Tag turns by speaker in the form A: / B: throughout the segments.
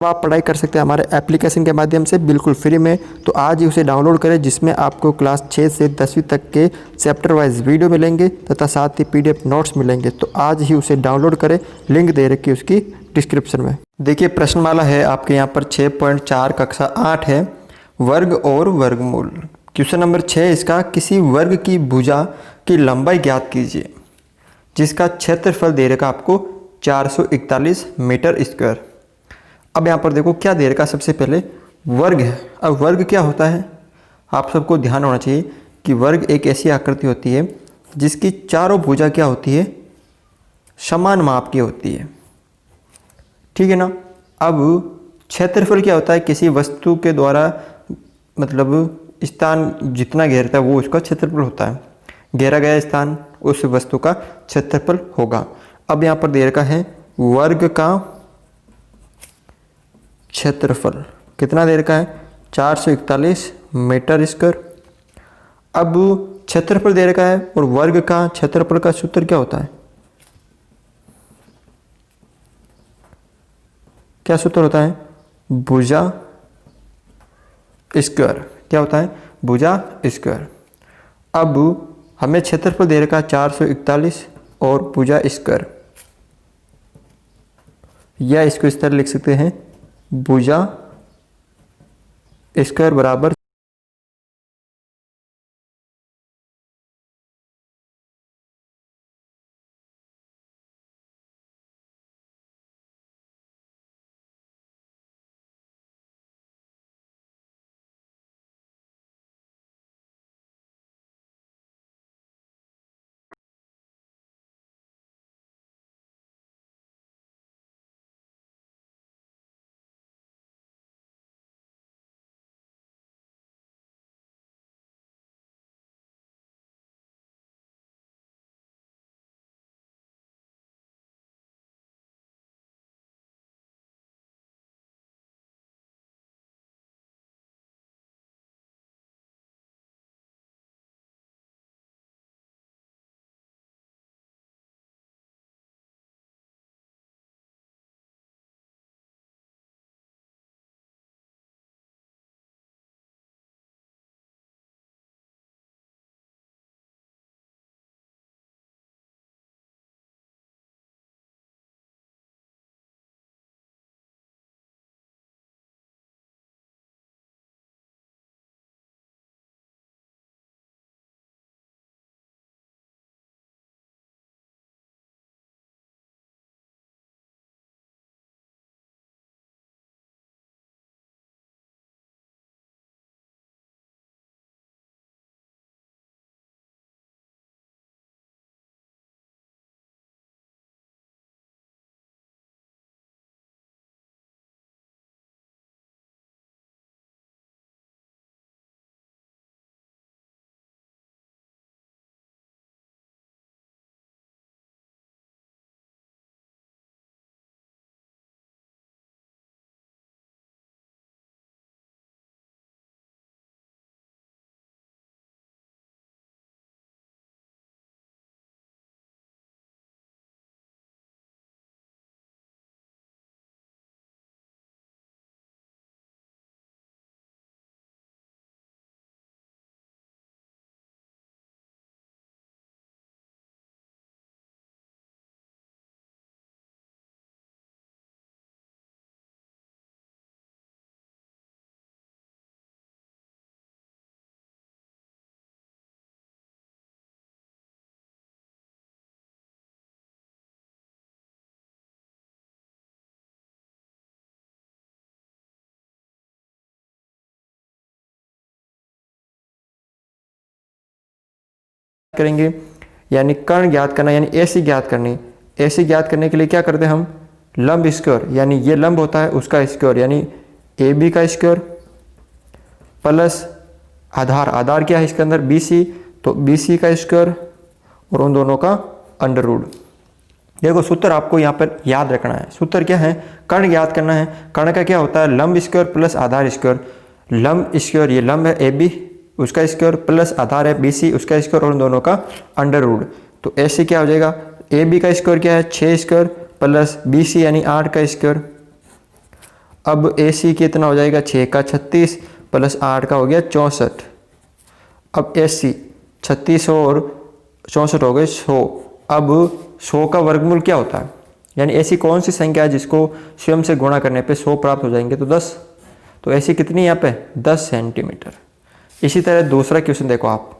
A: आप पढ़ाई कर सकते हैं हमारे एप्लीकेशन के माध्यम से बिल्कुल फ्री में। तो आज ही उसे डाउनलोड करें, जिसमें आपको क्लास 6 से 10वीं तक के चैप्टर वाइज वीडियो मिलेंगे तथा साथ ही PDF नोट्स मिलेंगे। तो आज ही उसे डाउनलोड करें, लिंक दे रखी है उसकी डिस्क्रिप्शन में। देखिए प्रश्नमाला है आपके यहाँ पर 6.4 कक्षा 8 है, वर्ग और वर्गमूल। क्वेश्चन नंबर 6 इसका, किसी वर्ग की भुजा की लंबाई ज्ञात कीजिए जिसका क्षेत्रफल दे रखा आपको 441 मीटर स्क्वायर। अब यहाँ पर देखो क्या दे रखा, सबसे पहले वर्ग है। अब वर्ग क्या होता है, आप सबको ध्यान होना चाहिए कि वर्ग एक ऐसी आकृति होती है जिसकी चारों भुजा क्या होती है, समान माप की होती है, ठीक है ना। अब क्षेत्रफल क्या होता है, किसी वस्तु के द्वारा मतलब स्थान जितना घेरता है वो उसका क्षेत्रफल होता है, घेरा गया स्थान उस वस्तु का क्षेत्रफल होगा। अब यहाँ पर दे रखा है वर्ग का क्षेत्रफल कितना दे रखा है, 441 मीटर स्क्वायर। अब क्षेत्रफल दे रखा है और वर्ग का क्षेत्रफल का सूत्र क्या होता है, क्या सूत्र होता है, भुजा स्क्वायर। क्या होता है, भुजा स्क्वायर। अब हमें क्षेत्रफल दे रखा है 441 और भुजा स्क्वायर, या इसको इस तरह लिख सकते हैं, भुजा स्क्वायर बराबर करेंगे, यानी कर्ण ज्ञात करना, यानी एसी ज्ञात करनी। एसी ज्ञात करने के लिए क्या करते हैं हम, लंब स्क्वायर, यानी ये लंब होता है उसका स्क्वायर, यानी AB का स्क्वायर प्लस आधार, आधार क्या है इसके अंदर BC, तो BC का स्क्वायर और उन दोनों का अंडर रूट। देखो सूत्र आपको यहाँ पर याद रखना है, सूत्र क्या है, कर्ण ज्ञात करना है। कर्ण का क्या होता है, लंब स्क्वायर प्लस आधार स्क्वायर। लंब स्क्वायर, ये लंब है AB उसका स्क्वायर प्लस आधार है BC उसका स्क्वायर और उन दोनों का अंडर रूट। तो ऐसे क्या हो जाएगा, AB का स्क्वायर क्या है 6 स्क्वायर प्लस BC यानी 8 का स्क्वायर। अब AC कितना हो जाएगा, 6 का 36 प्लस 8 का हो गया 64। अब AC 36 और 64 हो गए 100। अब 100 का वर्गमूल क्या होता है, यानी ऐसी कौन सी संख्या है जिसको स्वयं से गुणा करने पे 100 प्राप्त हो जाएंगे, तो 10। तो ऐसी कितनी यहाँ पे 10 सेंटीमीटर। इसी तरह दूसरा क्वेश्चन देखो आप,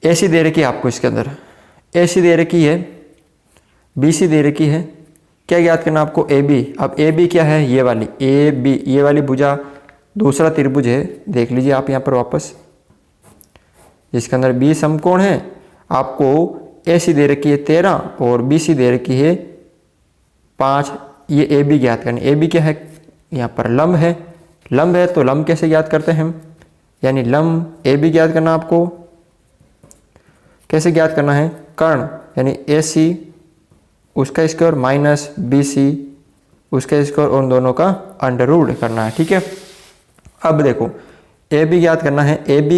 A: AC दे रखी है आपको, इसके अंदर AC दे रखी है, BC दे रखी है, क्या ज्ञात करना आपको, AB। अब AB क्या है, ये वाली AB, ये वाली भुजा दूसरा त्रिभुज है, देख लीजिए आप यहाँ पर वापस, जिसके अंदर 20 समकोण है। आपको AC दे रखी है 13 और BC दे रखी है 5। ये AB ज्ञात करनी। AB क्या है, यहाँ पर लंब है, लंब है तो लंब कैसे ज्ञात करते हैं हम, यानी लंब AB ज्ञात करना आपको, कैसे ज्ञात करना है, कर्ण यानी AC उसका स्क्वायर माइनस BC उसका स्क्वायर, और उन दोनों का अंडर रूट करना है, ठीक है। अब देखो AB ज्ञात करना है, AB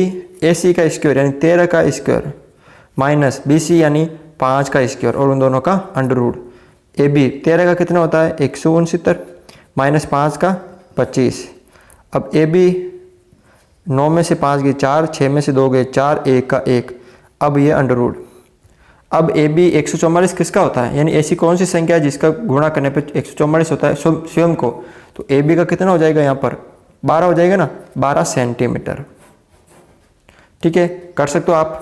A: AC का स्क्वायर यानी 13 का स्क्वायर माइनस BC यानी 5 का स्क्वायर, और उन दोनों का अंडर रूट। AB 13 का कितना होता है 169 माइनस 5 का 25। अब AB 9 में से 5 गए 4, 6 में से 2 गए 4, 1 का 1। अब ये अंडर रूट। अब AB 144 किसका होता है, यानी ऐसी कौन सी संख्या है जिसका गुणा करने पे 144 होता है स्वयं को, तो AB का कितना हो जाएगा यहाँ पर 12 हो जाएगा ना, 12 सेंटीमीटर, ठीक है, कर सकते हो आप।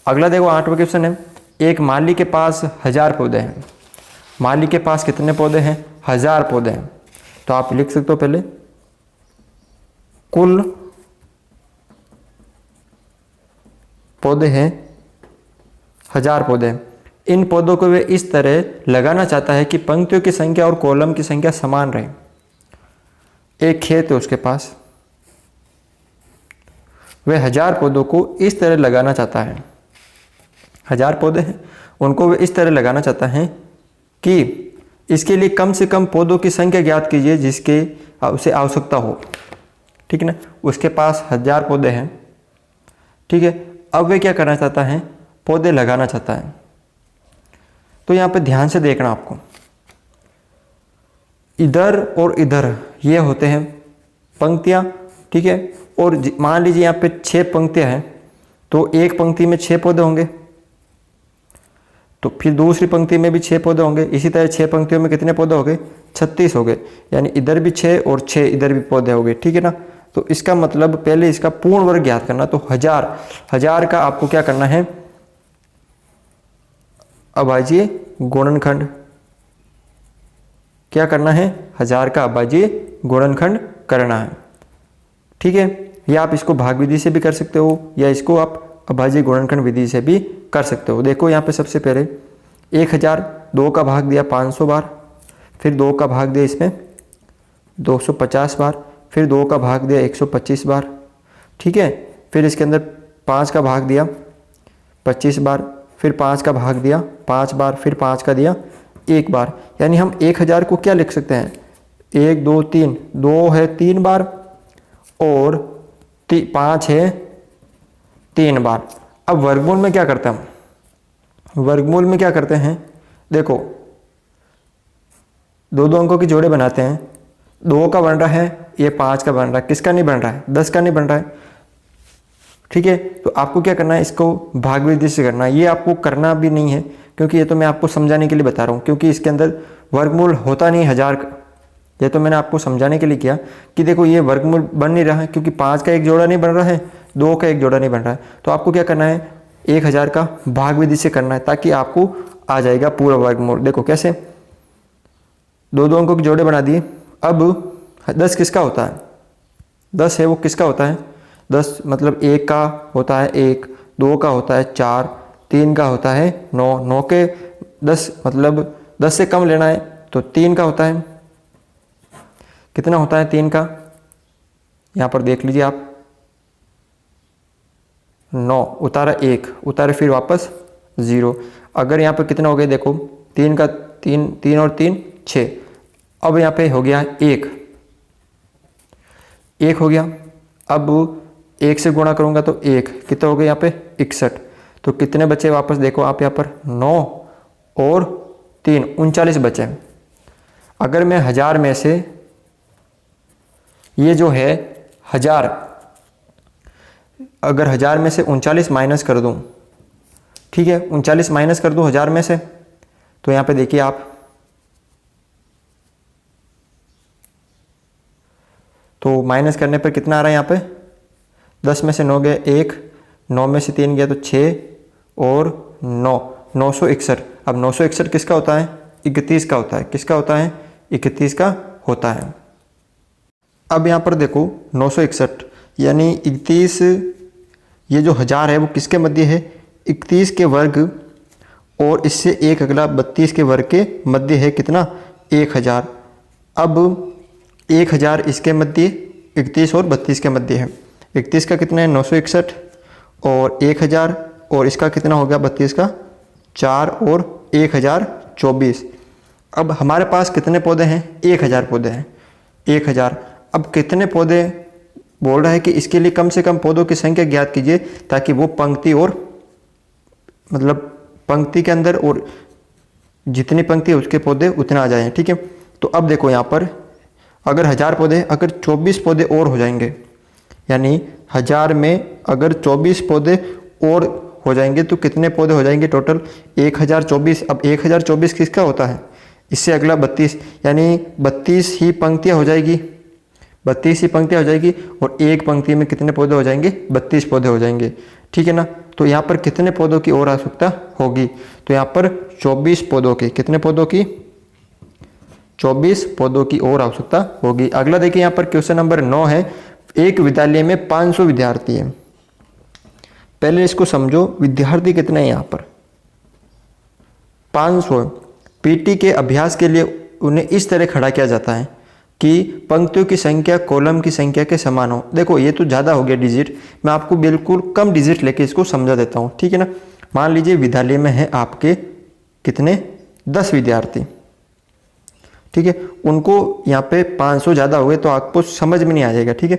A: अगला देखो 8वां क्वेश्चन है, एक माली के पास 1000 पौधे हैं। माली के पास कितने पौधे हैं, 1000 पौधे हैं। तो आप लिख सकते हो पहले कुल पौधे हैं 1000 पौधे। इन पौधों को वे इस तरह लगाना चाहता है कि पंक्तियों की संख्या और कॉलम की संख्या समान रहे। एक खेत है उसके पास, वे 1000 पौधों को इस तरह लगाना चाहता है, 1000 पौधे हैं, उनको वे इस तरह लगाना चाहता है कि इसके लिए कम से कम पौधों की संख्या ज्ञात कीजिए जिसके उसे आवश्यकता हो, ठीक है ना। उसके पास 1000 पौधे हैं, ठीक है। अब वे क्या करना चाहता है, पौधे लगाना चाहता है। तो यहाँ पे ध्यान से देखना आपको, इधर और इधर ये होते हैं पंक्तियाँ, ठीक है। और मान लीजिए यहाँ पे 6 पंक्तियाँ हैं, तो एक पंक्ति में 6 पौधे होंगे, तो फिर दूसरी पंक्ति में भी 6 पौधे होंगे। इसी तरह 6 पंक्तियों में कितने पौधे हो गए, 36 हो गए, यानी इधर भी 6 और 6 इधर भी पौधे हो गए, ठीक है ना। तो इसका मतलब पहले इसका पूर्ण वर्ग ज्ञात करना। तो 1000 का आपको क्या करना है, अभाज्य गुणनखंड, क्या करना है, 1000 का अभाज्य गुणनखंड करना है, ठीक है। या आप इसको भाग विधि से भी कर सकते हो, या इसको आप अभाज्य गुणनखंड विधि से भी कर सकते हो। देखो यहाँ पे सबसे पहले 1000 2 का भाग दिया 500 बार, फिर 2 का भाग दिया इसमें 250 बार, फिर 2 का भाग दिया 125 बार, ठीक है। फिर इसके अंदर 5 का भाग दिया 25 बार, फिर 5 का भाग दिया 5 बार, फिर 5 का दिया 1 बार। यानी हम 1000 को क्या लिख सकते हैं, 1 2 3, 2 है 3 बार और 5 है 3 बार। अब वर्गमूल में क्या करते हैं हम, वर्गमूल में क्या करते हैं, देखो 2 अंकों की जोड़े बनाते हैं, 2 का बन रहा है, ये 5 का बन रहा है, किसका नहीं बन रहा है, 10 का नहीं बन रहा है, ठीक है। तो आपको क्या करना है, इसको भाग विधि से करना है। ये आपको करना भी नहीं है, क्योंकि ये तो मैं आपको समझाने के लिए बता रहा हूँ, क्योंकि इसके अंदर वर्गमूल होता नहीं 1000 का। ये तो मैंने आपको समझाने के लिए किया कि देखो ये वर्गमूल बन नहीं रहा है, क्योंकि 5 का एक जोड़ा नहीं बन रहा है, 2 का एक जोड़ा नहीं बन रहा है। तो आपको क्या करना है, 1000 का भाग विधि से करना है, ताकि आपको आ जाएगा पूरा वर्गमूल। देखो कैसे, 2 अंकों के जोड़े बना दिए। अब 10 किसका होता है, 10 है वो किसका होता है, 10 मतलब 1 का होता है 1, 2 का होता है 4, 3 का होता है 9, 9 के 10 मतलब 10 से कम लेना है तो 3 का होता है, कितना होता है 3 का, यहाँ पर देख लीजिए आप, 9 उतारा 1, उतारे फिर वापस 0। अगर यहाँ पर कितना हो गया, देखो 3 का 3 और 3 6। अब यहाँ पे हो गया 1 हो गया। अब 1 से गुणा करूँगा तो 1 कितना हो गया यहाँ पे 61। तो कितने बचे वापस देखो आप यहाँ पर 9 और 3 39 बचे। अगर मैं 1000 में से ये जो है 1000, अगर 1000 में से 39 माइनस कर दूं, ठीक है, 39 माइनस कर दूं 1000 में से, तो यहाँ पे देखिए आप, तो माइनस करने पर कितना आ रहा है यहाँ पे, 10 में से 9 गए 1, 9 में से 3 गया तो 6 और 9, 961। अब 961 किसका होता है, 31 का होता है। किसका होता है, 31 का होता है। अब यहाँ पर देखो 961 यानी 31, ये जो 1000 है वो किसके मध्य है, 31 के वर्ग और इससे एक अगला 32 के वर्ग के मध्य है, कितना, 1000। अब 1000 इसके मध्य, 31 और 32 के मध्य है। 31 का कितना है 961 और 1000, और इसका कितना हो गया 32 का 4 और 1024। अब हमारे पास कितने पौधे हैं, 1000 पौधे हैं, 1000। अब कितने पौधे बोल रहा है कि इसके लिए कम से कम पौधों की संख्या ज्ञात कीजिए ताकि वो पंक्ति और मतलब पंक्ति के अंदर और जितनी पंक्ति है उसके पौधे उतना आ जाएं, ठीक है। तो अब देखो यहाँ पर अगर 1000 पौधे, अगर 24 पौधे और हो जाएंगे, यानी 1000 में अगर 24 पौधे और हो जाएंगे तो कितने पौधे हो जाएंगे टोटल, 1024। अब 1024 किसका होता है, इससे अगला 32, यानी 32 ही पंक्तियाँ हो जाएगी, 32 ही पंक्तियाँ हो जाएगी और एक पंक्ति में कितने पौधे हो जाएंगे, 32 पौधे हो जाएंगे, ठीक है ना। तो यहाँ पर कितने पौधों की और आवश्यकता होगी, तो यहाँ पर 24 पौधों की, कितने पौधों की, 24 पौधों की और आवश्यकता होगी। अगला देखिए यहाँ पर क्वेश्चन नंबर 9 है, एक विद्यालय में 500 विद्यार्थी है। पहले इसको समझो, विद्यार्थी कितने हैं यहाँ पर, 500। पीटी के अभ्यास के लिए उन्हें इस तरह खड़ा किया जाता है कि पंक्तियों की संख्या कॉलम की संख्या के समान हो। देखो ये तो ज़्यादा हो गया डिजिट, मैं आपको बिल्कुल कम डिजिट लेके इसको समझा देता हूँ, ठीक है ना। मान लीजिए विद्यालय में है आपके कितने, 10 विद्यार्थी, ठीक है। उनको यहाँ पे 500 ज़्यादा हो गए तो आपको समझ में नहीं आ जाएगा, ठीक है।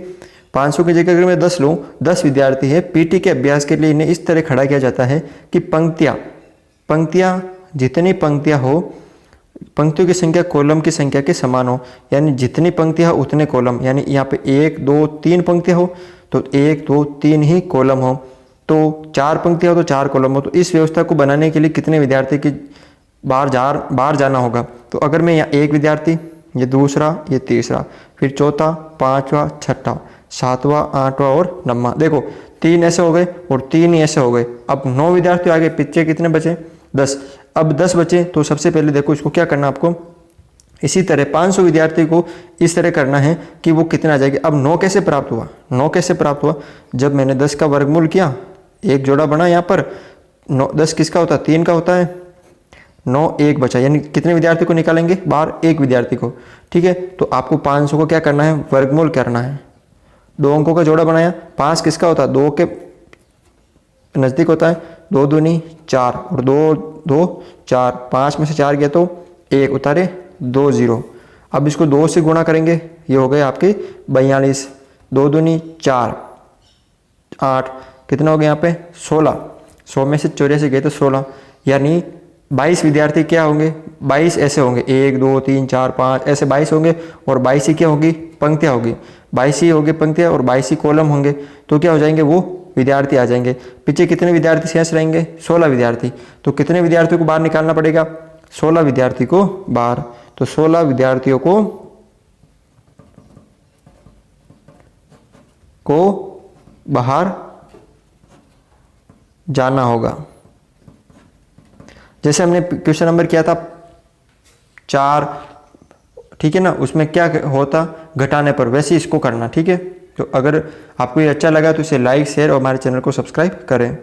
A: 500 की जगह अगर मैं 10 लूँ, 10 विद्यार्थी है, पीटी के अभ्यास के लिए इन्हें इस तरह खड़ा किया जाता है कि पंक्तियाँ जितनी पंक्तियाँ हो, पंक्तियों की संख्या कॉलम की संख्या के समान हो, यानी जितनी पंक्तियाँ हो उतने कॉलम, यानी यहाँ पे 1 2 3 पंक्तियाँ हो तो 1 2 3 ही कॉलम हो, तो 4 पंक्तियाँ हो तो 4 कॉलम हो। तो इस व्यवस्था को बनाने के लिए कितने विद्यार्थी की बाहर जाना होगा, तो अगर मैं यहाँ 1 विद्यार्थी, ये दूसरा, ये तीसरा, फिर चौथा, 5वां, 6वां, 7वां, 8वां और 9वां, देखो 3 ऐसे हो गए और 3 ही ऐसे हो गए। अब 9 विद्यार्थी आगे, पीछे कितने बचे, 10। अब 10 बचे तो सबसे पहले देखो इसको क्या करना आपको, इसी तरह 500 विद्यार्थी को इस तरह करना है कि वो कितना आ जाएगा। अब 9 कैसे प्राप्त हुआ, 9 कैसे प्राप्त हुआ, जब मैंने 10 का वर्गमूल किया, एक जोड़ा बना यहाँ पर, 10 किसका होता है, 3 का होता है, 9 1 बचा, यानी कितने विद्यार्थी को निकालेंगे बाहर, 1 विद्यार्थी को, ठीक है। तो आपको 500 को क्या करना है, वर्गमूल करना है। 2 अंकों का जोड़ा बनाया, 5 किसका होता है, 2 के नज़दीक होता है, 2 दूनी 4 और 2 2 4, 5 में से 4 गया तो 1 उतारे, 2 0। अब इसको 2 से गुणा करेंगे, ये हो गए आपके 42, 2 दूनी 4 8, कितना हो गया यहाँ पे 16, 100 में से 84 गए तो 16, यानी 22 विद्यार्थी क्या होंगे, 22 ऐसे होंगे, 1 2 3 4 5 ऐसे 22 होंगे और 22 ही क्या होगी, पंक्तियाँ होगी, 22 ही होगी पंक्तियाँ और 22 ही कॉलम होंगे। तो क्या हो जाएंगे, वो विद्यार्थी आ जाएंगे। पीछे कितने विद्यार्थी शेष रहेंगे, 16 विद्यार्थी। तो कितने विद्यार्थियों को बाहर निकालना पड़ेगा, 16 विद्यार्थी को बाहर। तो 16 विद्यार्थियों को बाहर जाना होगा। जैसे हमने क्वेश्चन नंबर किया था 4, ठीक है ना, उसमें क्या होता घटाने पर, वैसे इसको करना, ठीक है। तो अगर आपको ये अच्छा लगा तो इसे लाइक शेयर और हमारे चैनल को सब्सक्राइब करें।